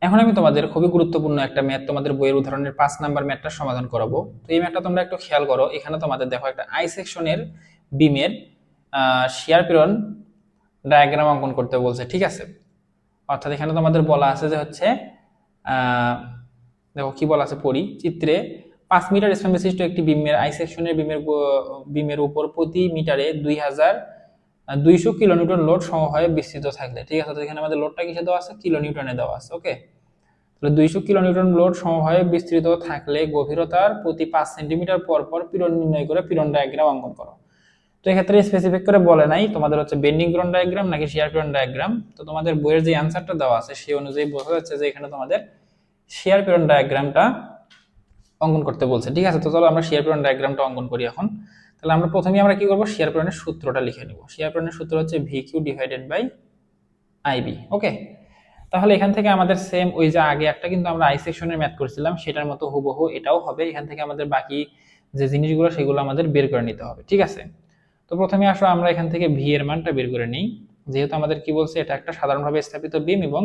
এখন আমি তোমাদের খুবই গুরুত্বপূর্ণ একটা ম্যাথ, তোমাদের বইয়ের উদাহরণের 5 নাম্বার ম্যাথটা সমাধান করাবো। তো এই ম্যাথটা তোমরা একটু খেয়াল করো। এখানে তোমাদের দেখো একটা আই সেকশনের বিমের শিয়ার পীড়ন ডায়াগ্রাম অঙ্কন করতে বলছে, ঠিক আছে। অর্থাৎ এখানে তোমাদের বলা আছে যে হচ্ছে আহ দেখো কি বলা আছে, পড়ি। চিত্রে 5 মিটার স্প্যান বিশিষ্ট একটি বিমের আই সেকশনের বিমের উপর প্রতি মিটারে 2200 কিলোনিউটন লোড সমভাবে বিস্তৃত থাকলে, ঠিক আছে। তো এখানে আমাদের লোডটা কিসে দেওয়া আছে, কিলোনিউটনে দেওয়া আছে। ওকে, তাহলে 200 কিলোনিউটন লোড সমভাবে বিস্তৃত থাকলে গভীরতার প্রতি 5 সেন্টিমিটার পর পর পীড়ন নির্ণয় করে পীড়ন ডায়াগ্রাম অঙ্কন করো। তো এক্ষেত্রে স্পেসিফিক করে বলে নাই তোমাদের হচ্ছে বেন্ডিং পীড়ন ডায়াগ্রাম নাকি শিয়ার পীড়ন ডায়াগ্রাম। তো তোমাদের বইয়ের যে অ্যান্সারটা দেওয়া আছে সেই অনুযায়ী বোঝা যাচ্ছে যে এখানে তোমাদের শিয়ার পীড়ন ডায়াগ্রামটা অঙ্কন করতে বলছে, ঠিক আছে। তো চলো আমরা শিয়ার পীড়ন ডায়াগ্রামটা অঙ্কন করি এখন। তাহলে আমরা প্রথমে আমরা কি করব, শিয়ার পীড়নের সূত্রটা লিখে নিব। শিয়ার পীড়নের সূত্র হচ্ছে VQ ডিভাইডেড বাই IB। ওকে, তাহলে এখান থেকে আমাদের সেম ওই যে আগে একটা কিন্তু আমরা আই সেকশনের ম্যাথ করছিলাম সেটার মতো হুবহু এটাও হবে। এখান থেকে আমাদের বাকি যে জিনিসগুলো সেগুলো আমাদের বের করে নিতে হবে, ঠিক আছে। তো প্রথমে আসো আমরা এখান থেকে ভি এর মানটা বের করে নিই। যেহেতু আমাদের কি বলছে, এটা একটা সাধারণভাবে স্থাপিত বিম এবং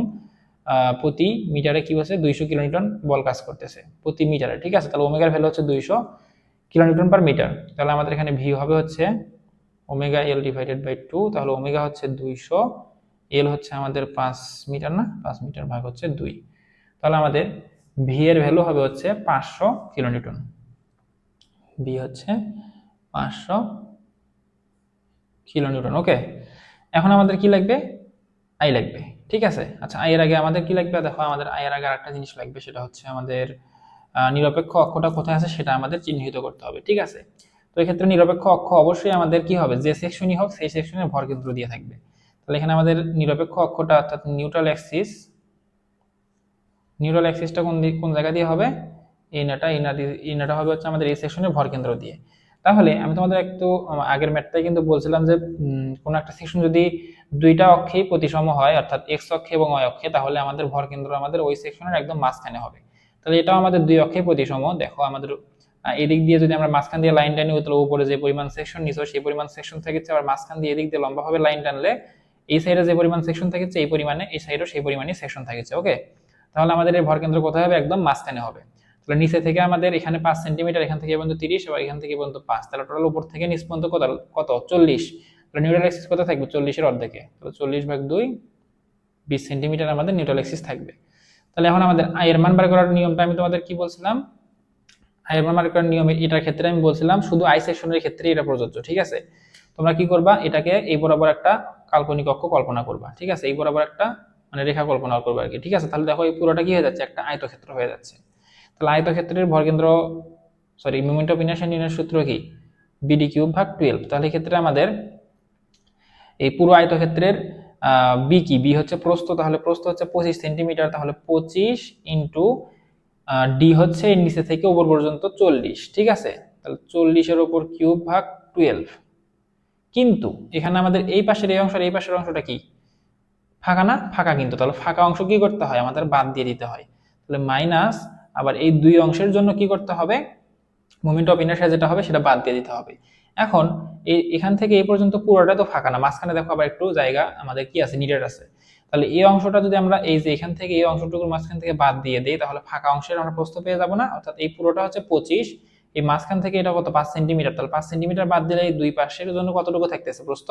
প্রতি মিটারে কি বলছে 200 কিলোনিউটন বল কাজ করতেছে প্রতি মিটারে, ঠিক আছে। তাহলে ওমেগার ভ্যালু হচ্ছে 200 কিলোনিউটন পার মিটার। তাহলে আমাদের এখানে ভি হবে হচ্ছে ওমেগা এল ডিভাইডেড বাই 2। তাহলে ওমেগা হচ্ছে 200, এল হচ্ছে আমাদের 5 মিটার, না 5 মিটার ভাগ হচ্ছে 2। তাহলে আমাদের ভি এর ভ্যালু হবে হচ্ছে 500 কিলোনিউটন। ভি হচ্ছে 500 কিলোনিউটন। ওকে, এখন আমাদের কি লাগবে, আই লাগবে, ঠিক আছে। আচ্ছা, আই এর আগে আমাদের কি লাগবে, দেখো আমাদের আই এর আগে আরেকটা জিনিস লাগবে, সেটা হচ্ছে আমাদের নিরপেক্ষ অক্ষটা কোথায় আছে সেটা আমাদের চিহ্নিত করতে হবে, ঠিক আছে। তো এক্ষেত্রে নিরপেক্ষ অক্ষ অবশ্যই আমাদের কি হবে, যে সেকশনই হোক সেই সেকশনের ভরকেন্দ্র দিয়ে থাকবে। তাহলে এখানে আমাদের নিরপেক্ষ অক্ষটা অর্থাৎ নিউট্রাল অ্যাক্সিসটা কোন জায়গা দিয়ে হবে, ইনাটা হবে হচ্ছে আমাদের এই সেকশনের ভরকেন্দ্র দিয়ে। তাহলে আমি তোমাদের একটু আগের ম্যাথটাই কিন্তু বলছিলাম যে কোন একটা সেকশন যদি দুইটা অক্ষেই প্রতিসম হয় অর্থাৎ এক্স অক্ষে এবং ওয়াই অক্ষে, তাহলে আমাদের ভরকেন্দ্র আমাদের ওই সেকশনের একদম মাঝখানে হবে। তাহলে এটাও আমাদের দুই অক্ষে প্রতিসম। দেখো আমাদের এদিক দিয়ে যদি আমরা মাঝখান দিয়ে লাইন টানি, তাহলে উপরে যে পরিমাণ সেকশন নিছো সেই পরিমাণ সেকশন থেকে আবার মাঝখান দিয়ে এদিক দিয়ে লম্বাভাবে লাইন টানলে এই সাইডে যে পরিমাণ সেকশন থাকছে এই পরিমাণে, এই সাইডেও সেই পরিমাণই সেকশন থাকছে। ওকে, তাহলে আমাদের এই ভরকেন্দ্র কোথায় হবে, একদম মাঝখানে হবে। তাহলে নিচে থেকে আমাদের এখানে 5 সেন্টিমিটার, এখান থেকে পর্যন্ত 30, এবং এখান থেকে পর্যন্ত 5, তাহলে টোটাল উপর থেকে নিচ পর্যন্ত কত 40। তাহলে নিউট্রাল অ্যাক্সিস কত থাকবে, 40 এর অর্ধেকে। তাহলে 40 ভাগ 2, 20 সেন্টিমিটার আমাদের নিউট্রাল অ্যাক্সিস থাকবে। তাহলে এখন আমাদের আই এর মান বার করার নিয়মটা আমি তোমাদের কি বলছিলাম, আই এর মান বার করার নিয়ম এটার ক্ষেত্রে আমি বলছিলাম শুধু আই সেকশনের ক্ষেত্রে এটা প্রযোজ্য, ঠিক আছে। তোমরা কি করবা, এটাকে এই বরাবর একটা কাল্পনিক অক্ষ কল্পনা করবা, ঠিক আছে। এই বরাবর একটা মানে রেখা কল্পনা করবা আর কি, ঠিক আছে। তাহলে দেখো এই পুরোটা কি হয়ে যাচ্ছে, একটা আয়তক্ষেত্র হয়ে যাচ্ছে। তাহলে আয়তক্ষেত্রের ভরকেন্দ্র মোমেন্ট অফ ইনারশিয়া নির্ণয়ের সূত্র কি, বিডি কিউব ভাগ 12। তাহলে এই ক্ষেত্রে আমাদের এই পুরো আয়তক্ষেত্রের বি কি, বি হচ্ছে প্রস্থ, তাহলে প্রস্থ হচ্ছে 25 সেন্টিমিটার। তাহলে 25 ইন্টু ডি হচ্ছে এর নিচে থেকে উপর পর্যন্ত 40, ঠিক আছে। তাহলে 40 এর উপর কিউব ভাগ 12। কিন্তু এখানে আমাদের এই পাশের এই অংশ আর এই পাশের অংশটা কি, ফাঁকা না, ফাঁকা কিন্তু। তাহলে ফাঁকা অংশ কি করতে হয়, আমাদের বাদ দিয়ে দিতে হয়। তাহলে মাইনাস, আবার এই দুই অংশের জন্য কি করতে হবে, মোমেন্ট অফ ইনারশিয়া যেটা হবে সেটা বাদ দিয়ে দিতে হবে। এখন এখান থেকে এই পর্যন্ত পুরোটা তো ফাঁকা না, মাঝখানে দেখো আবার একটু জায়গা আমাদের কি আছে, নিডেড আছে। তাহলে এই অংশটা যদি আমরা এই যে এখান থেকে এই অংশটুকুর মাঝখান থেকে বাদ দিয়ে দিই, তাহলে ফাঁকা অংশের আমরা প্রস্থ পেয়ে যাবো না। অর্থাৎ এই পুরোটা হচ্ছে 25, এই মাঝখান থেকে এটা কত 5 সেন্টিমিটার। তাহলে 5 সেন্টিমিটার বাদ দিলে এই দুই পাশের জন্য কতটুকু থাকতেছে, প্রস্থ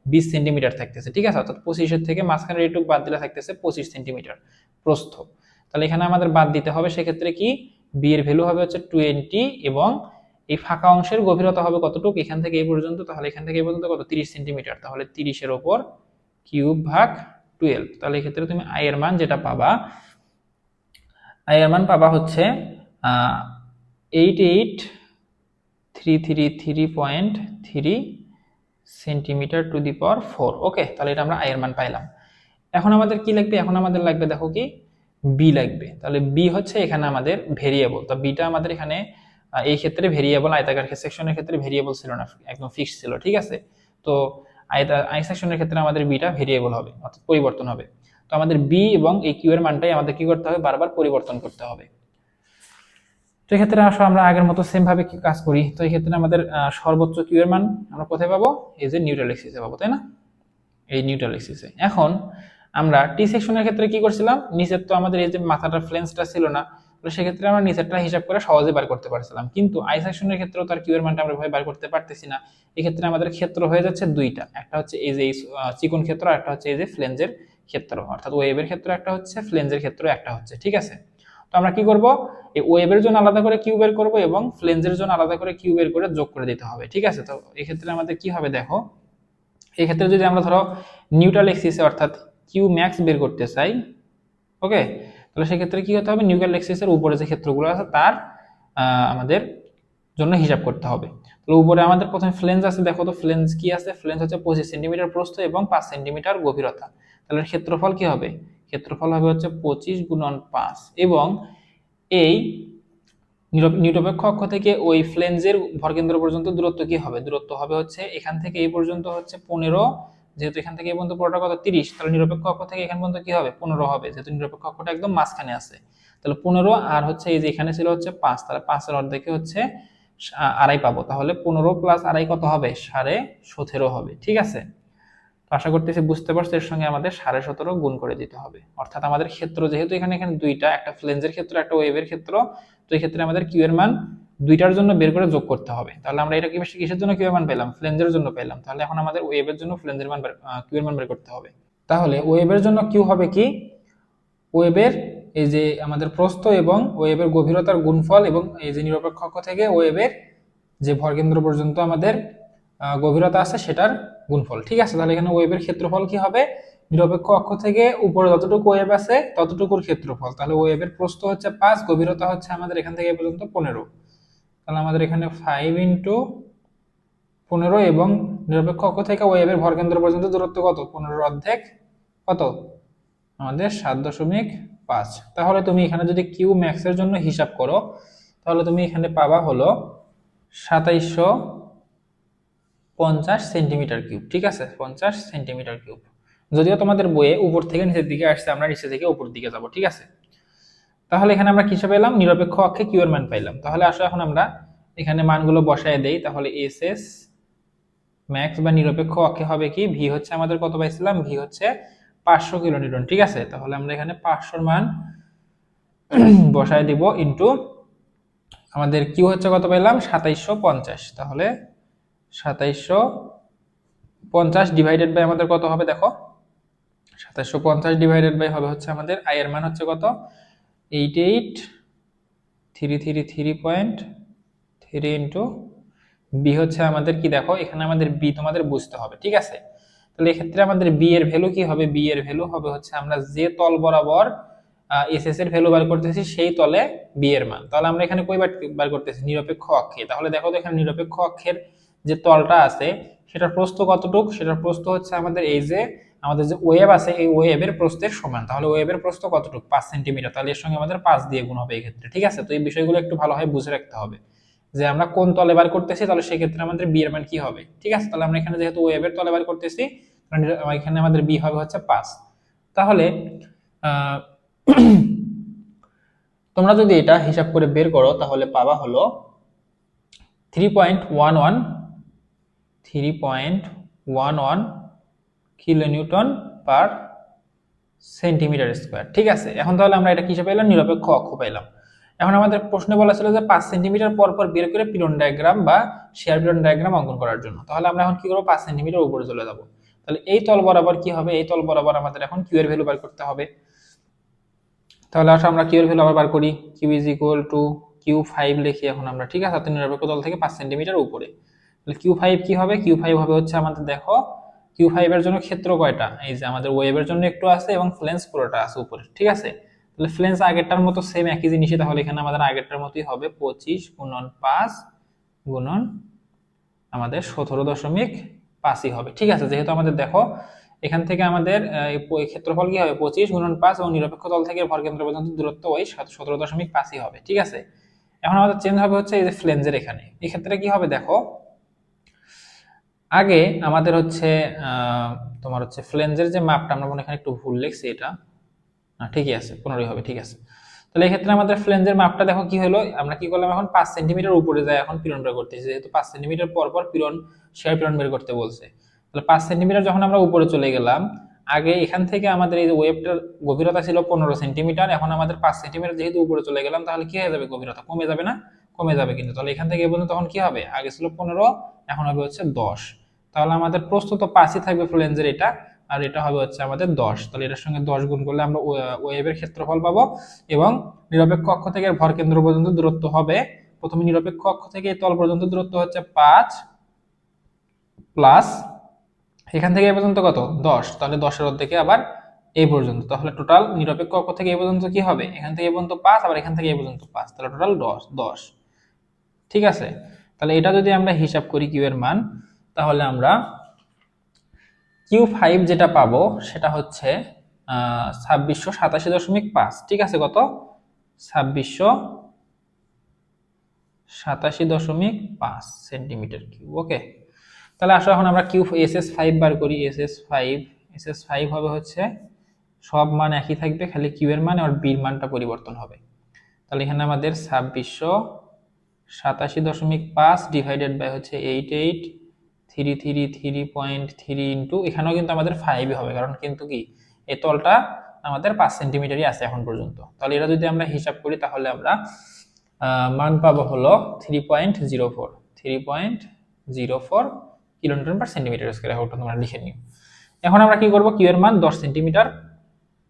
20 সেন্টিমিটার থাকতেছে, ঠিক আছে। অর্থাৎ 25 থেকে মাঝখানের এইটুকু বাদ দিলে থাকতেছে 25 সেন্টিমিটার প্রস্থ। তাহলে এখানে আমাদের বাদ দিতে হবে, সেক্ষেত্রে কি বি এর ভ্যালু হবে হচ্ছে 20, এবং এই ফাঁকা অংশের গভীরতা হবে কতটুকু, এখান থেকে এই পর্যন্ত। তাহলে এখান থেকে এই পর্যন্ত কত, 30 সেন্টিমিটার। তাহলে 30 এর উপর কিউব ভাগ 12। তাহলে এই ক্ষেত্রে তুমি আই এর মান যেটা পাবা, আই এর মান পাবা হচ্ছে 88,333.3 সেন্টিমিটার টু দি পাওয়ার 4। ওকে, তাহলে এটা আমরা আই এর মান পাইলাম। এখন আমাদের কি লাগবে, এখন আমাদের লাগবে দেখো কি, বি লাগবে। তাহলে বি হচ্ছে এখানে আমাদের ভেরিয়েবল। তো বিটা আমাদের এখানে এই ক্ষেত্রে ভেরিয়েবল, আয়তাকার সেকশনের ক্ষেত্রে ভেরিয়েবল ছিল না, একদম ফিক্সড ছিল, ঠিক আছে। তো আই সেকশনের ক্ষেত্রে আমাদের বিটা ভেরিয়েবল হবে, অর্থাৎ পরিবর্তন হবে। তো আমাদের বি এবং এই কিউ এর মানটাই আমাদের কি করতে হবে, বারবার পরিবর্তন করতে হবে। তো এই ক্ষেত্রে আসলে আমরা আগের মতো সেম ভাবে কি কাজ করি। তো এই ক্ষেত্রে আমাদের সর্বোচ্চ কিউ এর মান আমরা কোথায় পাবো, এই যে নিউট্রাল অ্যাক্সিসে পাবো, তাই না, এই নিউট্রাল অ্যাক্সিসে। এখন আমরা টি সেকশনের ক্ষেত্রে কি করছিলাম, নিচের তো আমাদের এই যে মাথাটার ফ্লেন্সটা ছিল না, তো সেক্ষেত্রে আমরা নিচেরটা হিসাব করে সহজে বার করতে পারছিলাম, কিন্তু আই সেকশনের ক্ষেত্রেও তার কিউ এর মানটা আমরা ভাবে বার করতে পারতেছি না। এক্ষেত্রে আমাদের ক্ষেত্র হয়ে যাচ্ছে দুইটা, একটা হচ্ছে এই যে চিকন ক্ষেত্র, আর একটা হচ্ছে এই যে ফ্লেঞ্জের ক্ষেত্র, অর্থাৎ ওয়েভের ক্ষেত্র একটা হচ্ছে, ফ্লেঞ্জের ক্ষেত্র একটা হচ্ছে, ঠিক আছে। তো আমরা কি করব, এই ওয়েভের জন্য আলাদা করে কিউ বের করব এবং ফ্লেঞ্জের জন্য আলাদা করে কিউ বের করে যোগ করে দিতে হবে, ঠিক আছে। তো এক্ষেত্রে আমাদের কি হবে দেখো, এক্ষেত্রে যদি আমরা ধরো নিউট্রাল এক্সিসে অর্থাৎ কিউ ম্যাক্স বের করতে চাই, ওকে, তাহলে সেক্ষেত্রে কি হতে হবে, নিউট্রাল এক্সিসের উপরে যে ক্ষেত্রগুলো আছে তার আমাদের জন্য হিসাব করতে হবে। তাহলে উপরে আমাদের প্রথমে ফ্লেঞ্জ আছে, দেখো তো ফ্লেঞ্জ কি আছে, ফ্লেঞ্জ হচ্ছে 25 সেন্টিমিটার প্রস্থ এবং 5 সেন্টিমিটার গভীরতা। তাহলে ক্ষেত্রফল কি হবে, ক্ষেত্রফল হবে হচ্ছে 25 গুণন 5, এবং এই নিরপেক্ষ অক্ষ থেকে ওই ফ্লেঞ্জের ভরকেন্দ্র পর্যন্ত দূরত্ব কি হবে, দূরত্ব হবে হচ্ছে এখান থেকে এই পর্যন্ত হচ্ছে 15, যেহেতু এখান থেকে এই পর্যন্ত পুরোটা কত 30, তাহলে নিরপেক্ষ অক্ষ থেকে এখান পর্যন্ত কি হবে 15 হবে, যেহেতু নিরপেক্ষ অক্ষটা একদম মাঝখানে আছে। তাহলে 15 আর হচ্ছে এই যে এখানে ছিল হচ্ছে 5, তাহলে 5 এর অর্ধেকে হচ্ছে আড়াই পাবো, তাহলে 15 প্লাস আড়াই কত হবে 17.5 হবে, ঠিক আছে। তো আশা করতেছি বুঝতে পারছো, এর সঙ্গে আমাদের 17.5 গুণ করে দিতে হবে, অর্থাৎ আমাদের ক্ষেত্র যেহেতু এখানে এখানে দুইটা, একটা ফ্লেঞ্জের ক্ষেত্র একটা ওয়েভের ক্ষেত্র, তো এই ক্ষেত্রে আমাদের কিউ এর মান দুইটার জন্য বের করে যোগ করতে হবে। তাহলে আমরা এটা কিসের জন্য কিউ এর মান পেলাম, ফ্লেঞ্জের জন্য পেলাম, তাহলে এখন আমাদের ওয়েভের জন্য ফ্লেঞ্জের মান কিউ এর মান বের করতে হবে। তাহলে ওয়েভের জন্য কিউ হবে কি, ওয়েভের এই যে আমাদের প্রস্থ এবং ওয়েভের গভীরতার গুণফল, এবং এই যে নিরপেক্ষ অক্ষ থেকে ওয়েভের যে ভরকেন্দ্র পর্যন্ত আমাদের গভীরতা আছে সেটার গুণফল, ঠিক আছে। তাহলে এখানে ওয়েভের ক্ষেত্রফল কি হবে, নিরপেক্ষ অক্ষ থেকে উপরে যতটুকু ওয়েভ আছে ততটুকুর ক্ষেত্রফল, তাহলে ওয়েভের প্রস্থ হচ্ছে 5, গভীরতা হচ্ছে আমাদের এখান থেকে পর্যন্ত 15, তাহলে আমাদের এখানে 5 ইন্টু 15, এবং নিরপেক্ষ অক্ষ থেকে ওয়েভের ভরকেন্দ্র পর্যন্ত দূরত্ব কত, 15 অর্ধেক কত আমাদের 7.5। তাহলে তুমি এখানে যদি কিউ ম্যাক্সের জন্য হিসাব করো, তাহলে তুমি এখানে পাবা হলো 2750 সেন্টিমিটার কিউব, ঠিক আছে, 50 সেন্টিমিটার কিউব। যদিও তোমাদের বইয়ে উপর থেকে নিচের দিকে আসছে, আমরা নিচে থেকে উপর দিকে যাব, ঠিক আছে। তাহলে এখানে আমরা কিসে পেলাম, নিরপেক্ষ অক্ষে কিউ এর মান পাইলাম। তাহলে আসলে এখন আমরা এখানে মানগুলো বসায় দেই, তাহলে এস এস ম্যাক্স বা নিরপেক্ষ অক্ষে হবে কি, ভি হচ্ছে আমাদের কত পাইছিলাম, ভি হচ্ছে 500 কিলোনিউটন, ঠিক আছে। তাহলে আমরা এখানে 500 মান বসায় দিব, ইনটু আমাদের কিউ হচ্ছে কত পেলাম 2750, তাহলে 2750 ডিভাইডেড বাই আমাদের কত হবে দেখো, 2750 ডিভাইডেড বাই হবে হচ্ছে আমাদের আই এর মান হচ্ছে কত 88333.3 ইন্টু বি হচ্ছে আমাদের কি দেখো, এখানে আমাদের বি তোমাদের বুঝতে হবে, ঠিক আছে। তাহলে এক্ষেত্রে আমাদের বি এর ভ্যালু কি হবে, বি এর ভ্যালু হবে হচ্ছে আমরা যে তল বরাবর এস এস এর ভ্যালু বার করতেছি সেই তলে বি এর মান। তাহলে আমরা এখানে কই বার করতেছি, নিরপেক্ষ অক্ষে। তাহলে দেখো তো এখানে নিরপেক্ষ অক্ষের যে তলটা আছে সেটার প্রস্থ কতটুক, সেটার প্রস্থ হচ্ছে আমাদের এই যে আমাদের যে ওয়েভ আছে এই ওয়েভের প্রস্থের সমান। তাহলে ওয়েভের প্রস্থ কতটুক 5 সেন্টিমিটার, তাহলে এর সঙ্গে আমাদের 5 দিয়ে গুণ হবে এই ক্ষেত্রে, ঠিক আছে। তো এই বিষয়গুলো একটু ভালোভাবে বুঝে রাখতে হবে যে আমরা কোন তলে বার করতেছি, তাহলে সেক্ষেত্রে আমাদের বি এর মান কি হবে, ঠিক আছে। তাহলে আমরা এখানে যেহেতু ওয়েভের তলে বার করতেছি, এখানে আমাদের বি হবে হচ্ছে 5। তাহলে তোমরা যদি এটা হিসাব করে বের করো তাহলে পাবা হলো 3.11 কিলো নিউটন পার সেন্টিমিটার স্কোয়ার, ঠিক আছে। এখন তাহলে আমরা এটা কিসে পেলাম, নিরপেক্ষ অক্ষ পেলাম। এখন আমাদের প্রশ্নে বলা ছিল যে 5 সেন্টিমিটার পর পর বের করে পীড়ন ডায়াগ্রাম বা শেয়ার পীড়ন ডায়াগ্রাম অঙ্কন করার জন্য। তাহলে আমরা এখন কি করব, 5 সেন্টিমিটার উপরে চলে যাব। তাহলে এই তল বরাবর কি হবে, এই তল বরাবর আমাদের এখন কিউ এর ভ্যালু বার করতে হবে। তাহলে আসলে আমরা কিউ এর ভ্যালু আবার বার করি, Q is equal to Q5 লিখি এখন আমরা, ঠিক আছে। তো নিরপেক্ষ তল থেকে 5 সেন্টিমিটার উপরে, তাহলে Q5 কি হবে, Q5 হবে হচ্ছে আমাদের দেখো Q5 এর জন্য ক্ষেত্র কয়টা, এই যে আমাদের ওয়েভের জন্য একটু আছে এবং ফ্লেঞ্জ পুরোটা আছে উপরে, ঠিক আছে। তাহলে ফ্লেঞ্জ আগেরটার মতো সেম একই জিনিসই, তাহলে এখানে আমাদের আগেরটার মতোই হবে 25 গুণন 5 গুণন আমাদের 17.5ই হবে, ঠিক আছে। যেহেতু আমাদের দেখো এখান থেকে আমাদের ক্ষেত্রফল কি হবে 25 গুণন 5 এবং নিরপেক্ষ তল থেকে ভরকেন্দ্র পর্যন্ত দূরত্ব ওই 17.5ই হবে, ঠিক আছে। এখন আমাদের চেঞ্জ হবে হচ্ছে এই যে ফ্লেঞ্জের এখানে, এই ক্ষেত্রে কি হবে দেখো, আগে আমাদের হচ্ছে তোমার হচ্ছে ফ্লেঞ্জের যে মাপটা আমরা মনে এখানে একটু ভুল লিখছি, এটা ঠিকই আছে 15ই হবে, ঠিক আছে। তাহলে এই ক্ষেত্রে আমাদের ফ্লেঞ্জের মাপটা দেখো কি হলো, আমরা কি করলাম এখন 5 সেন্টিমিটার উপরে যায় এখন পীড়ন বের করতেছি, যেহেতু 5 সেন্টিমিটার পর পর পীড়ন শেয়ার পীড়ন বের করতে বলছে। তাহলে 5 সেন্টিমিটার যখন আমরা উপরে চলে গেলাম, আগে এখান থেকে আমাদের এই যে ওয়েভটার গভীরতা ছিল 15 সেন্টিমিটার, এখন আমাদের 5 সেন্টিমিটার যেহেতু উপরে চলে গেলাম, তাহলে কি হয়ে যাবে, গভীরতা কমে যাবে না? কমে যাবে কিন্তু। তাহলে এখান থেকে এ পর্যন্ত তখন কি হবে, আগে ছিল 15, এখন হবে হচ্ছে 10। তাহলে আমাদের প্রস্তুত 5ই থাকবে ফ্লেঞ্জের এটা, আর এটা হবে হচ্ছে আমাদের 10। তাহলে এটার সঙ্গে 10 গুণ করলে আমরা ওয়েভের ক্ষেত্রফল পাবো। এবং নিরপেক্ষ অক্ষ থেকে ভর কেন্দ্র পর্যন্ত দূরত্ব হবে, প্রথমে নিরপেক্ষ অক্ষ থেকে তল পর্যন্ত দূরত্ব হচ্ছে 5 প্লাস এখান থেকে এই পর্যন্ত কত, 10। তাহলে 10-এর অর্ধেকে আবার এই পর্যন্ত, তাহলে টোটাল নিরপেক্ষ অক্ষ থেকে এই পর্যন্ত কি হবে, এখান থেকে এই পর্যন্ত 5, আবার এখান থেকে এই পর্যন্ত 5, তাহলে টোটাল 10। ঠিক আছে, তাহলে এটা যদি আমরা হিসাব করি কিউ এর মান, তাহলে আমরা Q5 যেটা পাবো সেটা হচ্ছে 2687.5। ঠিক আছে, কত, 2687.5 সেন্টিমিটার কিউব। ওকে, তাহলে আসলে এখন আমরা কিউ SS5 বার করি। SS5 হবে হচ্ছে, সব মান একই থাকবে, খালি কিউ এর মান আর বির মানটা পরিবর্তন হবে। তাহলে এখানে আমাদের 2687.5 ডিভাইডেড বাই হচ্ছে 88,333.3 ইন্টু, এখানেও কিন্তু আমাদের 5 হবে, কারণ কিন্তু কি এই তলটা আমাদের 5 সেন্টিমিটারই আছে এখন পর্যন্ত। তাহলে এটা যদি আমরা হিসাব করি, তাহলে আমরা মান পাবো হলো 3.04 কিলোনিউটন পার সেন্টিমিটার স্কয়ার। ওটা তোমরা লিখে নিও। এখন আমরা কি করব, কিউ এর মান 10 সেন্টিমিটার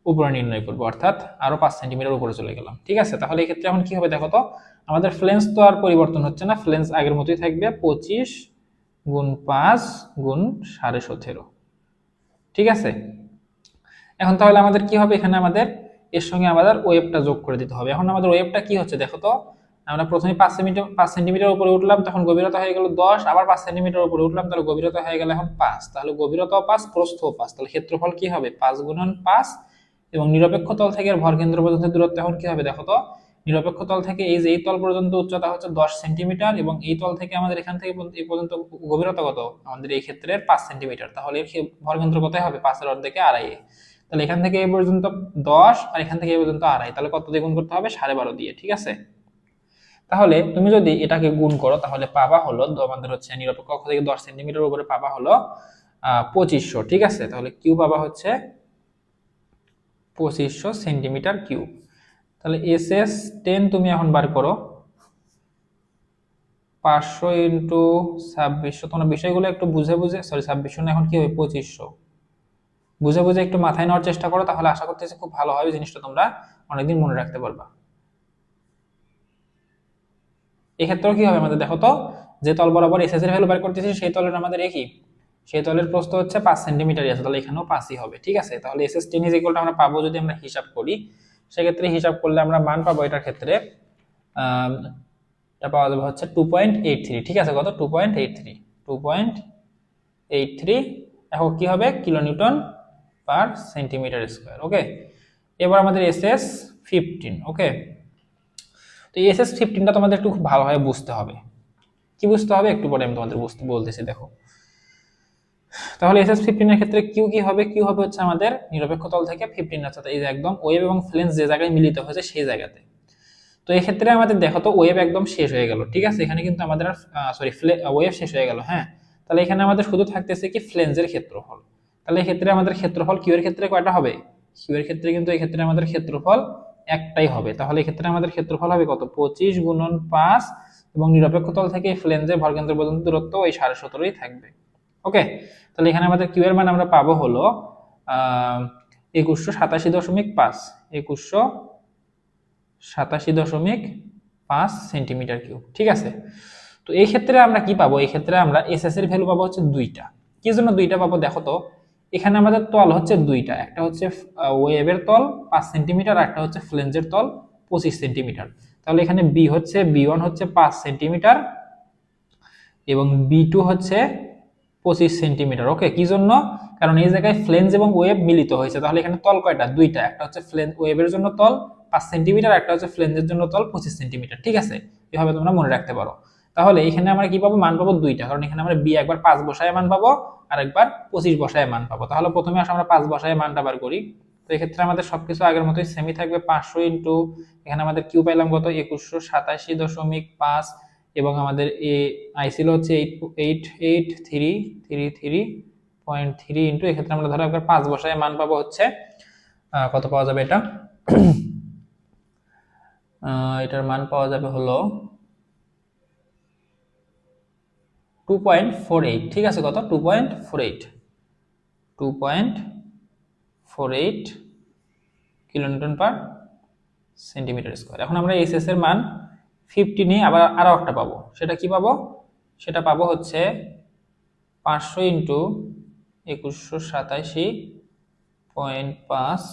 উপরে নির্ণয় করব, অর্থাৎ আরো 5 সেন্টিমিটার উপরে চলে গেলাম। ঠিক আছে, তাহলে এই ক্ষেত্রে এখন কি হবে দেখো তো, আমাদের ফ্লেঞ্জ তো আর পরিবর্তন হচ্ছে না, ফ্লেঞ্জ আগের মতোই থাকবে, 25 গুণ 5 গুণ 17.5। ঠিক আছে, এখন তাহলে আমাদের কি হবে, এখানে আমাদের এর সঙ্গে আমাদের ওয়েভটা যোগ করে দিতে হবে। এখন আমাদের ওয়েভটা কি হচ্ছে দেখো তো, আমরা প্রথমে 5 সেন্টিমিটার উপরে উঠলাম, তখন গভীরতা হয়ে গেল 10, আবার 5 সেন্টিমিটার উপরে উঠলাম, তাহলে গভীরতা হয়ে গেল এখন 5। তাহলে গভীরতাও 5, প্রস্থও 5, তাহলে ক্ষেত্রফল কি হবে, 5 গুণন 5। এবং নিরপেক্ষ তল থেকে ভর কেন্দ্র পর্যন্ত দূরত্ব এখন কি হবে দেখো তো, নিরপেক্ষ তল থেকে এই যে এই তল পর্যন্ত উচ্চতা হচ্ছে 10 সেন্টিমিটার, এবং এই তল থেকে আমাদের এখান থেকে এই পর্যন্ত গভীরতা কত, আমাদের এই ক্ষেত্রে 5 সেন্টিমিটার। তাহলে এর ভর কেন্দ্র কত হবে, 5-এর অর্ধেকে আড়াই। তাহলে এখান থেকে এই পর্যন্ত 10, আর এখান থেকে এই পর্যন্ত আড়াই, তাহলে কত দিয়ে গুণ করতে হবে, 12.5 দিয়ে। ঠিক আছে, তাহলে তুমি যদি এটাকে গুণ করো, তাহলে পাবা হলো, আমাদের হচ্ছে নিরপেক্ষ অক্ষ থেকে 10 সেন্টিমিটার উপরে পাবা হলো 2500। ঠিক আছে, তাহলে কিউ পাবা হচ্ছে 2500 সেন্টিমিটার কিউব। তাহলে SS10 তুমি এখন বার করো, 500 ইন্টু 2600। তোমরা বিষয়গুলো একটু বুঝে বুঝে, সরি 2600 না, এখন কি হবে 2500, বুঝে বুঝে একটু মাথায় নেওয়ার চেষ্টা করো, তাহলে আশা করতেছি খুব ভালো হবে, জিনিসটা তোমরা অনেকদিন মনে রাখতে পারবা। এক্ষেত্রেও কি হবে আমাদের দেখো তো, যে তল বরাবর এসএস এর ভ্যালু বের করতেছি, সেই তলের আমাদের একই, সেই তলের প্রস্থ হচ্ছে 5 সেন্টিমিটারই আছে, তাহলে এখানেও 5ই হবে। ঠিক আছে, তাহলে SS10 ইজ ইকুয়াল টু আমরা পাবো, যদি আমরা হিসাব করি, সেক্ষেত্রে হিসাব করলে আমরা মান পাবো এটার ক্ষেত্রে এটা পাওয়া যাবে হচ্ছে 2.83। ঠিক আছে, কত, 2.83 এখন কি হবে, কিলোনিউটন পার সেন্টিমিটার স্কয়ার। ওকে, এবার আমাদের SS15। ওকে, তো এই SS15টা তোমাদের একটু খুব ভালোভাবে বুঝতে হবে। কি বুঝতে হবে একটু পরে আমি তোমাদের বলতেছি। দেখো, তাহলে SS15 এর ক্ষেত্রে কিউ কি হবে, কিউ হবে হচ্ছে আমাদের নিরপেক্ষ তল থেকে 15, অর্থাৎ এই যে একদম ওয়েভ এবং ফ্লেঞ্জ যে জায়গায় মিলিত হয়েছে সেই জায়গাতে। তো এই ক্ষেত্রে আমাদের দেখো তো ওয়েভ একদম শেষ হয়ে গেল। ঠিক আছে, এখানে কিন্তু আমাদের সরি ওয়েভ শেষ হয়ে গেল। হ্যাঁ, তাহলে এখানে আমাদের শুধু থাকতেছে কি ফ্লেঞ্জের ক্ষেত্রফল। তাহলে এই ক্ষেত্রে আমাদের ক্ষেত্রফল কিউ এর ক্ষেত্রে কয়টা হবে, কিউ এর ক্ষেত্রে কিন্তু এই ক্ষেত্রে আমাদের ক্ষেত্রফল একটাই হবে। তাহলে এই ক্ষেত্রে আমাদের ক্ষেত্রফল হবে কত, 25 গুণন 5, এবং নিরপেক্ষ তল থেকে ফ্লেঞ্জে ভরকেন্দ্র পর্যন্ত দূরত্ব ওই 17.5ই থাকবে। ওকে, তাহলে এখানে আমাদের কিউ এর মান আমরা পাবো হলো 2187.5 2187.5 সেন্টিমিটার কিউব। ঠিক আছে, তো এই ক্ষেত্রে আমরা কি পাবো, এই ক্ষেত্রে আমরা এসএস এর ভ্যালু পাবো হচ্ছে 2টা। কি জন্য 2টা পাবো দেখো তো, এখানে আমাদের তল হচ্ছে 2টা, একটা হচ্ছে ওয়েভের তল 5 সেন্টিমিটার, আর একটা হচ্ছে ফ্লেঞ্জের তল 25 সেন্টিমিটার। তাহলে এখানে B1 হচ্ছে 5 সেন্টিমিটার, এবং B2 হচ্ছে 25 সেন্টিমিটার। ওকে, কি জন্য, কারণ এই জায়গায় ফ্লেঞ্জ এবং ওয়েভ মিলিত হয়েছে, তাহলে এখানে তল কয়টা, 2টা, একটা হচ্ছে ওয়েভের জন্য তল 5 সেন্টিমিটার, একটা হচ্ছে ফ্লেঞ্জের জন্য তল 25 সেন্টিমিটার। ঠিক আছে, এভাবে তোমরা মনে রাখতে পারো। তাহলে এখানে আমরা কি পাবো, মান পাবো 2টা, কারণ এখানে আমরা বি একবার 5 বসায় মান পাবো, আর একবার 25 বসায় মান পাবো। তাহলে প্রথমে আসলে আমরা 5 বসায় মানটা বার করি। তো এক্ষেত্রে আমাদের সবকিছু আগের মতোই সেমই থাকবে, 500 ইন্টু এখানে আমাদের কিউ পাইলাম কত, 2187.5, এবং আমাদের এ আই ছিল হচ্ছে 88,333 0.3 ইন্টু, এক্ষেত্রে আমরা ধরো একবার 5 বসায় মান পাবো হচ্ছে কত পাওয়া যাবে এটা এটার মান পাওয়া যাবে হলো 2.48। ঠিক আছে, কত 2.48 কিলোনিউটন পার সেন্টিমিটার স্কয়ার। এখন আমরা এস এর মান 50 নিয়ে আবার আরো একটা পাবো, সেটা কি পাবো, সেটা পাবো হচ্ছে 500 ইন্টু 2187.5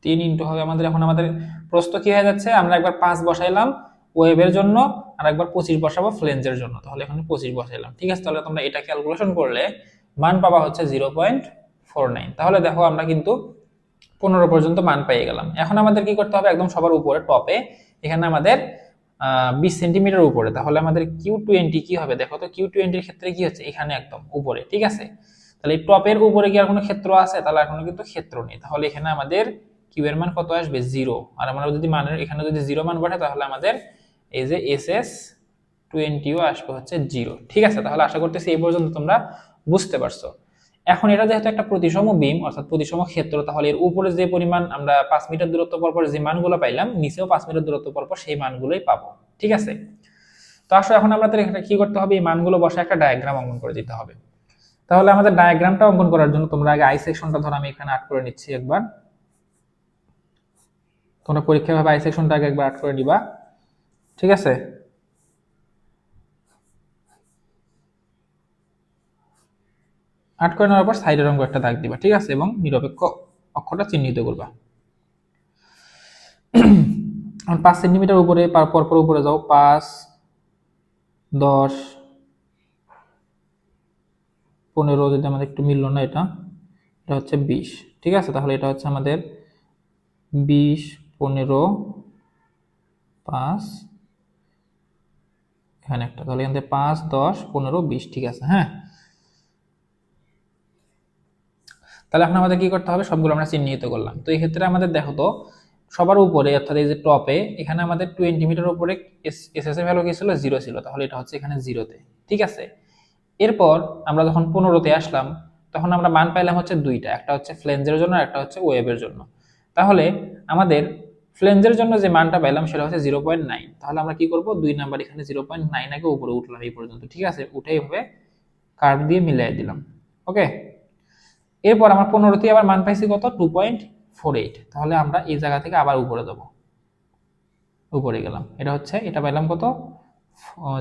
3 ইন্টু হবে আমাদের। এখন আমাদের প্রস্থ কি হয়ে যাচ্ছে, আমরা একবার 5 বসাইলাম ওয়েভের জন্য আর একবার 25 বসাবো ফ্লেঞ্জের জন্য, তাহলে এখানে 25 বসাইলাম। ঠিক আছে, তাহলে তোমরা এটা ক্যালকুলেশন করলে মান পাবা হচ্ছে 0.49। তাহলে দেখো আমরা কিন্তু 15 পর্যন্ত মান পেয়ে গেলাম। এখন আমাদের কি করতে হবে, একদম সবার উপরে টপে, এখানে আমাদের 20 সেন্টিমিটার উপরে, তাহলে আমাদের Q20 কি হবে দেখো তো, Q20 এর ক্ষেত্রে কি হচ্ছে, এখানে একদম উপরে। ঠিক আছে, তাহলে এই টপের উপরে কি আর কোনো ক্ষেত্র আছে, তাহলে এখনো কিন্তু ক্ষেত্র নেই, তাহলে এখানে আমাদের কিউ এর মান কত আসবে, 0। আর আমরা যদি মানের এখানে যদি 0 মান বসে, তাহলে আমাদের এই যে SS20 আসবে হচ্ছে 0। ঠিক আছে, তাহলে আশা করতেছি এই পর্যন্ত তোমরা বুঝতে পারছো। এখন এটা যেহেতু একটা প্রতিসম বিম অর্থাৎ প্রতিসম ক্ষেত্র, তাহলে এর উপরে যে পরিমাণ আমরা 5 মিটার দূরত্ব পর পর যে মানগুলো পাইলাম, নিচেও 5 মিটার দূরত্ব পর পর সেই মানগুলোই পাবো। ঠিক আছে, তো আসলে এখন আমাদের এখানে কি করতে হবে, এই মানগুলো বসে একটা ডায়াগ্রাম অঙ্কন করে দিতে হবে। তাহলে আমাদের ডায়াগ্রামটা অঙ্কন করার জন্য তোমরা আগে আই সেকশনটা ধরো আমি এখানে আর্ট করে নিচ্ছি একবার, তোমরা পরীক্ষা ভাবে আই সেকশনটা আগে একবার আর্ট করে দিবা। ঠিক আছে, আর্ট করে নেওয়ার পর সাইডের অঙ্ক একটা দাগ দিবা। ঠিক আছে, এবং নিরপেক্ষ অক্ষটা চিহ্নিত করবা। 5 সেন্টিমিটার উপরে পরপর উপরে যাও, 5, 10, 15, যদি আমাদের একটু মিললো না, এটা হচ্ছে 20। ঠিক আছে, তাহলে এটা হচ্ছে আমাদের 20, 15, 5, এখানে একটা, তাহলে এখান থেকে 5, 10, 15, 20। ঠিক আছে, হ্যাঁ, তাহলে এখন আমাদের কি করতে হবে, সবগুলো আমরা চিহ্নিত করলাম। তো এই ক্ষেত্রে আমাদের দেখো তো সবার উপরে অর্থাৎ এই যে টপে, এখানে আমাদের 20 মিটার উপরে এস এর ভ্যালু কি ছিল, 0 ছিল, তাহলে এটা হচ্ছে এখানে 0-তে। ঠিক আছে, এরপর আমরা যখন 15-তে আসলাম, তখন আমরা মান পাইলাম হচ্ছে দুইটা, একটা হচ্ছে ফ্লেঞ্জের জন্য আর একটা হচ্ছে ওয়েভের জন্য। তাহলে আমাদের ফ্লেঞ্জের জন্য যে মানটা পাইলাম সেটা হচ্ছে 0.9। তাহলে আমরা কি করব, 2 নাম্বার এখানে 0.9 আগে উপরে উঠলাম এই পর্যন্ত। ঠিক আছে, উঠে এইভাবে কার্ভ দিয়ে মিলাই দিলাম। ওকে, এরপর আমরা 15-তে আবার মান পাইছি কত, 2.48। তাহলে আমরা এই জায়গা থেকে আবার উপরে যাব, উপরে গেলাম, এটা হচ্ছে এটা পাইলাম কত,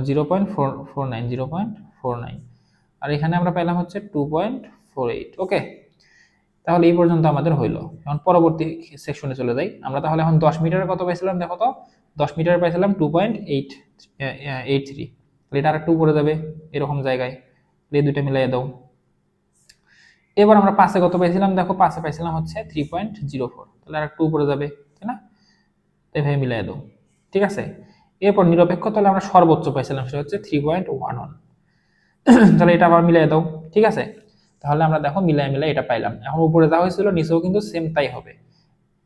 0.49। আর এখানে আমরা পাইলাম হচ্ছে 2.48। ওকে, তাহলে এই পর্যন্ত আমাদের হইলো। এখন পরবর্তী সেকশনে চলে যাই আমরা। তাহলে এখন 10 মিটারে কত পাইছিলাম দেখো তো, 10 মিটারে পাইছিলাম 2.83। এটা আর একটু উপরে যাবে এরকম জায়গায়, এই দুইটা মিলাই দাও। এবার আমরা 5-এ কত পাইছিলাম দেখো, 5-এ পাইছিলাম হচ্ছে 3.04, তাহলে আর একটু উপরে যাবে, তাই না, এইভাবে মিলাই দাও। ঠিক আছে, এরপর নিরপেক্ষ, তাহলে আমরা সর্বোচ্চ পাইছিলাম সেটা হচ্ছে 3.11। তাহলে এটা আবার মিলাই দাও। ঠিক আছে, তাহলে আমরা দেখো মিলাই এটা পাইলাম। এখন উপরে যা হয়েছিল নিচেও কিন্তু সেম তাই হবে,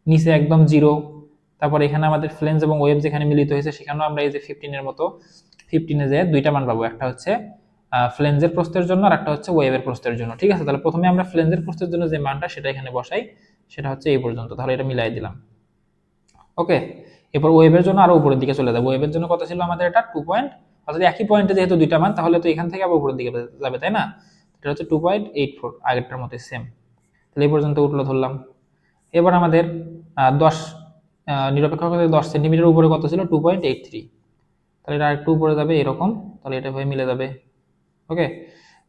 নিচে একদম 0। তারপর এখানে আমাদের ফ্লেঞ্জ এবং ওয়েভ যেখানে মিলিত হয়েছে সেখানেও আমরা এই যে 15 এর মতো 15-এ যে দুইটা মান পাবো, একটা হচ্ছে ফ্লেঞ্জের প্রস্থের জন্য আর একটা হচ্ছে ওয়েভের প্রস্থের জন্য। ঠিক আছে, তাহলে প্রথমে আমরা ফ্লেঞ্জের প্রস্থের জন্য যে মানটা সেটা এখানে বসাই, সেটা হচ্ছে এই পর্যন্ত, তাহলে এটা মিলাই দিলাম। ওকে, এরপর ওয়েভের জন্য আরো উপরের দিকে চলে যাবো। ওয়েভের জন্য কত ছিল আমাদের, এটা 2 পয়েন্ট, অর্থাৎ একই পয়েন্টে যেহেতু দুইটা মান, তাহলে তো এখান থেকে আবার উপরের দিকে যাবে, তাই না, এটা হচ্ছে 2.84, আগেরটার মতো সেম। তাহলে এই পর্যন্ত উঠলো ধরলাম। এবার আমাদের 10 নিরপেক্ষ 10 সেন্টিমিটার উপরে কত ছিল, 2.83। তাহলে এটা আরেকটু উপরে যাবে এরকম, তাহলে এটা হয়ে মিলে যাবে। ওকে,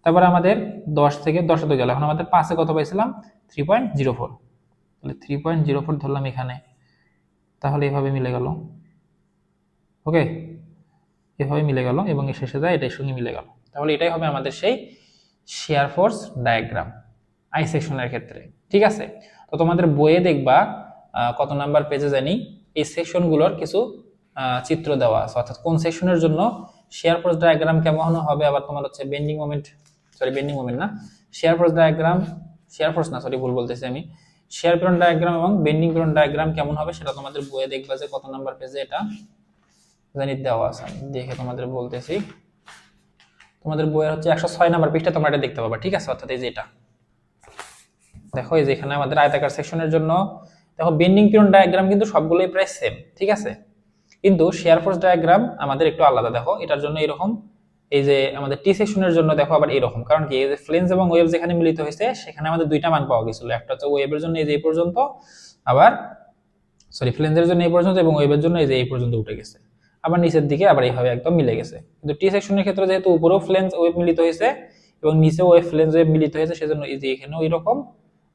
তারপরে আমাদের 10 থেকে 10 তো গেল। এখন আমাদের 5-এ কত পাইছিলাম, 3.04, তাহলে 3.04 ধরলাম এখানে, তাহলে এভাবে মিলে গেল। ওকে, এভাবে মিলে গেল এবং এর শেষে যায় এটার সঙ্গে মিলে গেল। তাহলে এটাই হবে আমাদের সেই শিয়ার ফোর্স ডায়াগ্রাম আই সেকশনের ক্ষেত্রে। ঠিক আছে, তো তোমাদের বইয়ে দেখবা কত নাম্বার পেজে জানি এই সেকশনগুলোর কিছু চিত্র দেওয়া আছে, অর্থাৎ কোন সেকশনের জন্য শিয়ার ফোর্স ডায়াগ্রাম কেমন হবে, আবার তোমার হচ্ছে বেন্ডিং মোমেন্ট না, shear force diagram, shear force না, সরি ভুল বলতেছি আমি, শিয়ার পিরন ডায়াগ্রাম এবং বেন্ডিং পিরন ডায়াগ্রাম কেমন হবে সেটা তোমাদের বইয়ে দেখবা যে কত নাম্বার পেজে এটা জানি দেওয়া আছে। আমি দেখে তোমাদের বলতেছি। তোমাদের বইয়ের হচ্ছে 106 নাম্বার পৃষ্ঠা তোমরা এটা দেখতে পাবা, ঠিক আছে। অর্থাৎ এই যে এটা দেখো, এই যে এখানে আমাদের আয়তাকার সেকশনের জন্য দেখো বেন্ডিং পিরন ডায়াগ্রাম কিন্তু সবগুলোই প্রায় সেম, ঠিক আছে, কিন্তু শেয়ার ফোর্স ডায়াগ্রাম আমাদের একটু আলাদা। দেখো এটার জন্য এরকম, এই যে আমাদের টি সেকশনের জন্য দেখো আবার এরকম, কারণ কি এই যে ফ্লেঞ্জ এবং ওয়েভ যেখানে মিলিত হয়েছে সেখানে আমাদের দুইটা মান পাওয়া গেছিল, একটা হচ্ছে ওয়েভের জন্য এই যে এই পর্যন্ত, আবার সরি ফ্লেঞ্জের জন্য এই পর্যন্ত, এবং ওয়েভের জন্য এই যে এই পর্যন্ত উঠে গেছে, আবার নিচের দিকে আবার এইভাবে একদম মিলে গেছে। কিন্তু টি সেকশনের ক্ষেত্রে যেহেতু উপরেও ফ্লেঞ্জ ওয়েভ মিলিত হয়েছে এবং নিচেও ওয়েভ ফ্লেঞ্জ ওয়েভ মিলিত হয়েছে, সেজন্য এই যে এখানেও এরকম,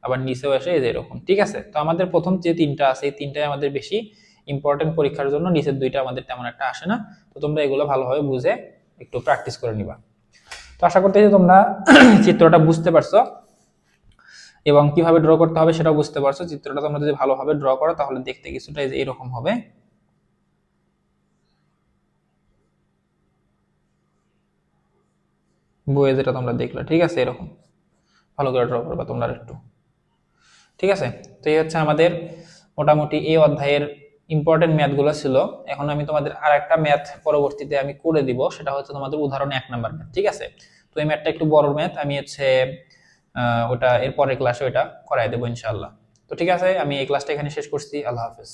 আবার নিচেও এসে এই যে এরকম, ঠিক আছে। তো আমাদের প্রথম যে তিনটা আছে এই তিনটাই আমাদের বেশি ইম্পর্টেন্ট পরীক্ষার জন্য, নিচের দুইটা আমাদের তেমন একটা আসে না। তো তোমরা এগুলো ভালোভাবে বুঝে একটু প্র্যাকটিস করে নিবা। তো আশা করতেছি তোমরা চিত্রটা বুঝতে পারছো এবং কিভাবে ড্র করতে হবে সেটাও বুঝতে পারছো। চিত্রটা তোমরা যদি ভালোভাবে ড্র করো তাহলে দেখতে কিছুটা এই যে এরকম হবে। বইয়ে যেটা তোমরা দেখলে, ঠিক আছে, এরকম ভালো করে ড্র করবা তোমরা একটু, ঠিক আছে। তো এই হচ্ছে আমাদের মোটামুটি এই অধ্যায়ের ইম্পর্টেন্ট ম্যাথগুলো ছিল। এখন আমি তোমাদের আর একটা ম্যাথ পরবর্তীতে আমি করে দিব, সেটা হচ্ছে তোমাদের উদাহরণ 1 নাম্বার ম্যাথ, ঠিক আছে। তো এই ম্যাথটা একটু বড় ম্যাথ, আমি হচ্ছে ওটা এর পরের ক্লাসে ওটা করাই দেবো ইনশাআল্লাহ। তো ঠিক আছে, আমি এই ক্লাসটা এখানে শেষ করছি। আল্লাহ হাফেজ।